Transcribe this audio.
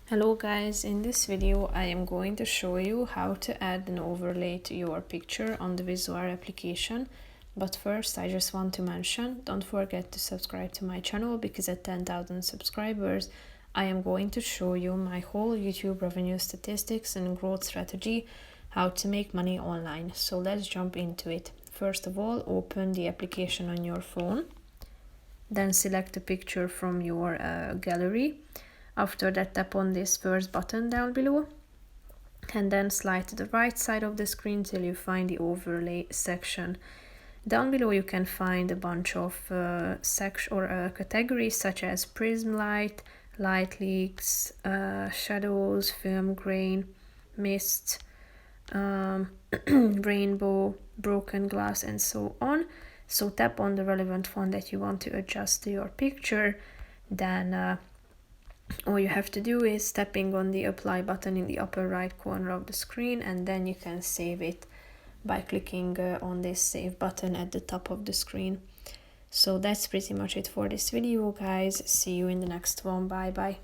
Hello guys, in this video I am going to show you how to add an overlay to your picture on the Visoir application. But first I just want to mention, don't forget to subscribe to my channel because at 10,000 subscribers I am going to show you my whole YouTube revenue statistics and growth strategy, how to make money online. So let's jump into it. First of all, open the application on your phone. Then select a picture from your gallery. After that, tap on this first button down below and then slide to the right side of the screen till you find the overlay section. Down below you can find a bunch of categories such as prism light, light leaks, shadows, film grain, mist, rainbow, broken glass, and so on. So tap on the relevant font that you want to adjust to your picture. Then all you have to do is tapping on the apply button in the upper right corner of the screen, and then you can save it by clicking on this save button at the top of the screen. So that's pretty much it for this video, guys. See you in the next one. Bye bye.